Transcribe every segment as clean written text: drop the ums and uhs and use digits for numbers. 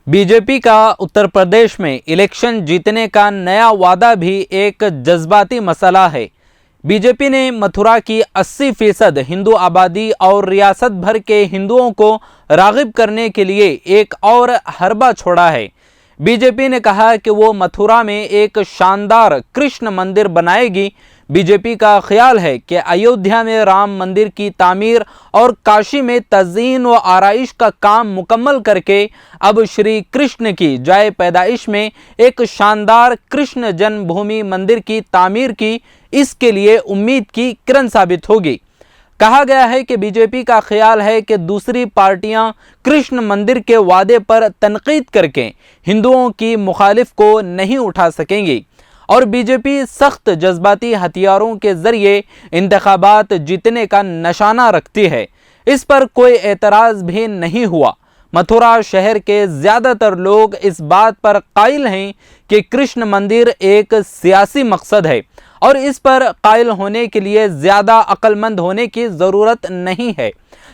BJP का उत्तर प्रदेश में election जीतने का नया वादा भी एक जज्बाती मसला है। बीजेपी ने मथुरा की 80% हिंदू आबादी और रियासत भर के हिंदुओं को राग़िब करने के लिए एक और हरबा छोड़ा है। बीजेपी ने कहा कि वो मथुरा में एक शानदार कृष्ण मंदिर बनाएगी। बीजेपी का ख्याल है कि अयोध्या में राम मंदिर की तामीर और काशी में तज़ीन व आराइश का काम मुकम्मल करके अब श्री कृष्ण की जाए पैदाइश में एक शानदार कृष्ण जन्मभूमि मंदिर की तामीर की इसके लिए उम्मीद की किरण साबित होगी। कहा गया है कि बीजेपी का ख्याल है कि दूसरी पार्टियां कृष्ण मंदिर के वादे पर तनकीद करके हिंदुओं की मुखालिफ को नहीं उठा सकेंगी और बीजेपी सख्त जज्बाती हथियारों के जरिए इंतखाबात जीतने का निशाना रखती है। इस पर कोई एतराज़ भी नहीं हुआ। मथुरा शहर के ज़्यादातर लोग इस बात पर कायल हैं कि कृष्ण मंदिर एक सियासी मकसद है और इस पर कायल होने के लिए ज़्यादा अक्लमंद होने की ज़रूरत नहीं है,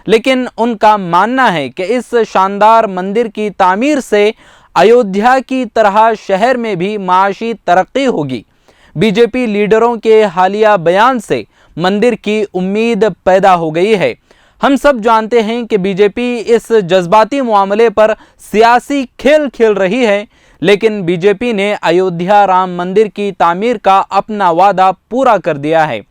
लेकिन उनका मानना है कि इस शानदार मंदिर की तामीर से अयोध्या की तरह शहर में भी माशी तरक्की होगी। बीजेपी लीडरों के हालिया बयान से मंदिर की उम्मीद पैदा हो गई है। हम सब जानते हैं कि बीजेपी इस जज्बाती मामले पर सियासी खेल खेल रही है, लेकिन बीजेपी ने अयोध्या राम मंदिर की तामीर का अपना वादा पूरा कर दिया है।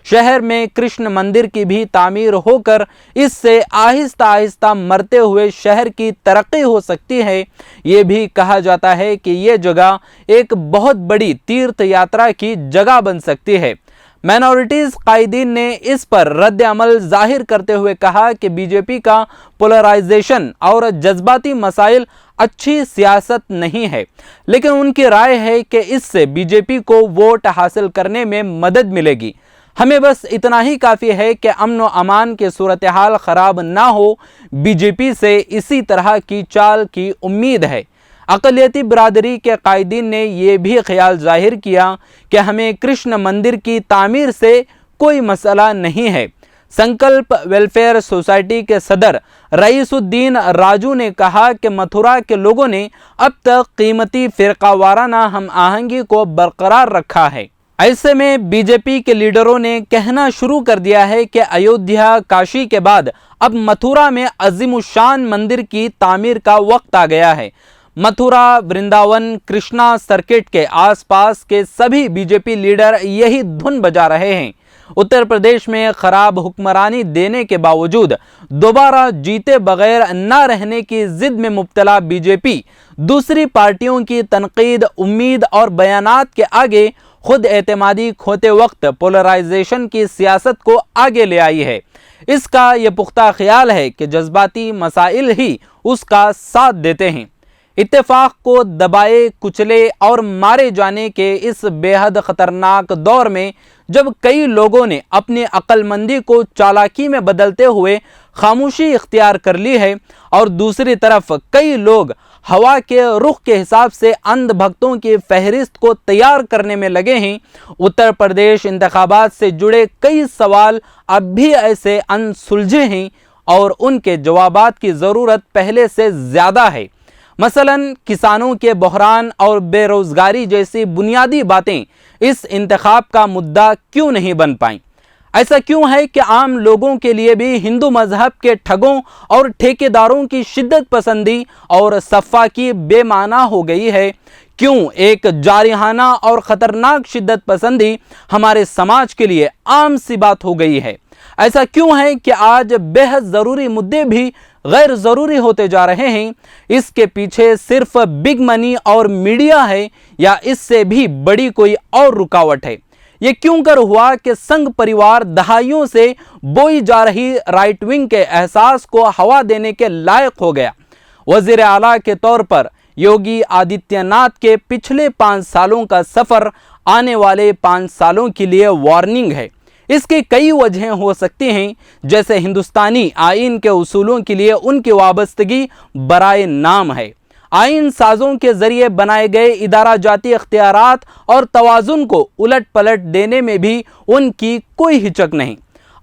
शहर में कृष्ण मंदिर की भी तामीर होकर इससे आहिस्ता आहिस्ता मरते हुए शहर की तरक्की हो सकती है। ये भी कहा जाता है कि ये जगह एक बहुत बड़ी तीर्थ यात्रा की जगह बन सकती है। माइनॉरिटीज़ कायदीन ने इस पर रद्द अमल जाहिर करते हुए कहा कि बीजेपी का पोलराइजेशन और जज्बाती मसाइल अच्छी सियासत नहीं है, लेकिन उनकी राय है कि इससे बीजेपी को वोट हासिल करने में मदद मिलेगी। हमें बस इतना ही काफ़ी है कि अमन व अमान की सूरत हाल ख़राब ना हो। बीजेपी से इसी तरह की चाल की उम्मीद है। अक़लियती बिरादरी के कायदीन ने यह भी ख्याल जाहिर किया कि हमें कृष्ण मंदिर की तामीर से कोई मसला नहीं है। संकल्प वेलफेयर सोसाइटी के सदर रईसुद्दीन राजू ने कहा कि मथुरा के लोगों ने अब तक कीमती फ़िरक़ावाराना हम आहंगी को बरकरार रखा है। ऐसे में बीजेपी के लीडरों ने कहना शुरू कर दिया है कि अयोध्या काशी के बाद अब मथुरा में अज़ीमुशान मंदिर की तामीर का वक्त आ गया है। मथुरा, वृंदावन, कृष्णा सर्किट के आसपास के सभी बीजेपी लीडर यही धुन बजा रहे हैं। उत्तर प्रदेश में खराब हुक्मरानी देने के बावजूद दोबारा जीते बगैर न रहने की जिद में मुब्तला बीजेपी दूसरी पार्टियों की तनकीद, उम्मीद और बयानात के आगे खुद एतमादी खोते वक्त पोलराइजेशन की सियासत को आगे ले आई है। इसका यह पुख्ता ख्याल है कि जज्बाती मसाइल ही उसका साथ देते हैं। इत्तेफाक को दबाए, कुचले और मारे जाने के इस बेहद ख़तरनाक दौर में जब कई लोगों ने अपनी अक्लमंदी को चालाकी में बदलते हुए खामोशी इख्तियार कर ली है और दूसरी तरफ कई लोग हवा के रुख के हिसाब से अंध भक्तों की फहरिस्त को तैयार करने में लगे हैं, उत्तर प्रदेश इंतखाबात से जुड़े कई सवाल अब भी ऐसे अनसुलझे हैं और उनके जवाबात की ज़रूरत पहले से ज़्यादा है। मसलन किसानों के बहरान और बेरोज़गारी जैसी बुनियादी बातें इस इंतखाब का मुद्दा क्यों नहीं बन पाईं? ऐसा क्यों है कि आम लोगों के लिए भी हिंदू मजहब के ठगों और ठेकेदारों की शिद्दत पसंदी और सफ़ा की बेमाना हो गई है? क्यों एक जारिहाना और ख़तरनाक शिद्दत पसंदी हमारे समाज के लिए आम सी बात हो गई है? ऐसा क्यों है कि आज बेहद ज़रूरी मुद्दे भी गैर ज़रूरी होते जा रहे हैं? इसके पीछे सिर्फ बिग मनी और मीडिया है या इससे भी बड़ी कोई और रुकावट है? ये क्यों कर हुआ कि संघ परिवार दहाइयों से बोई जा रही राइट विंग के एहसास को हवा देने के लायक हो गया? वज़ीर आला के तौर पर योगी आदित्यनाथ के पिछले 5 सालों का सफ़र आने वाले 5 सालों के लिए वार्निंग है। इसकी कई वजहें हो सकती हैं, जैसे हिंदुस्तानी आइन के उसूलों के लिए उनकी वाबस्तगी बराए नाम है। आइन साजों के ज़रिए बनाए गए इदारा जाती इख्तियारात और तवाज़ुन को उलट पलट देने में भी उनकी कोई हिचक नहीं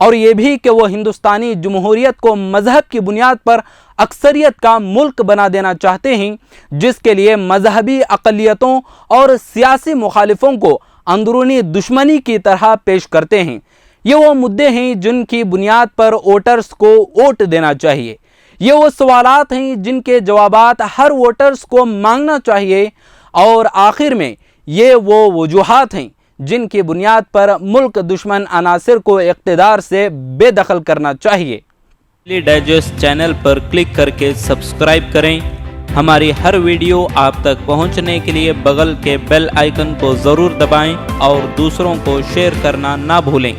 اور یہ بھی کہ وہ ہندوستانی جمہوریت کو مذہب کی بنیاد پر اکثریت کا ملک بنا دینا چاہتے ہیں، جس کے لیے مذہبی اقلیتوں اور سیاسی مخالفوں کو اندرونی دشمنی کی طرح پیش کرتے ہیں۔ یہ وہ مدعے ہیں جن کی بنیاد پر ووٹرز کو ووٹ دینا چاہیے۔ یہ وہ سوالات ہیں جن کے جوابات ہر ووٹرز کو مانگنا چاہیے، اور آخر میں یہ وہ وجوہات ہیں جن کی بنیاد پر ملک دشمن عناصر کو اقتدار سے بے دخل کرنا چاہیے۔ ڈیلی ڈائجسٹ چینل پر کلک کر کے سبسکرائب کریں۔ ہماری ہر ویڈیو آپ تک پہنچنے کے لیے بغل کے بیل آئیکن کو ضرور دبائیں اور دوسروں کو شیئر کرنا نہ بھولیں۔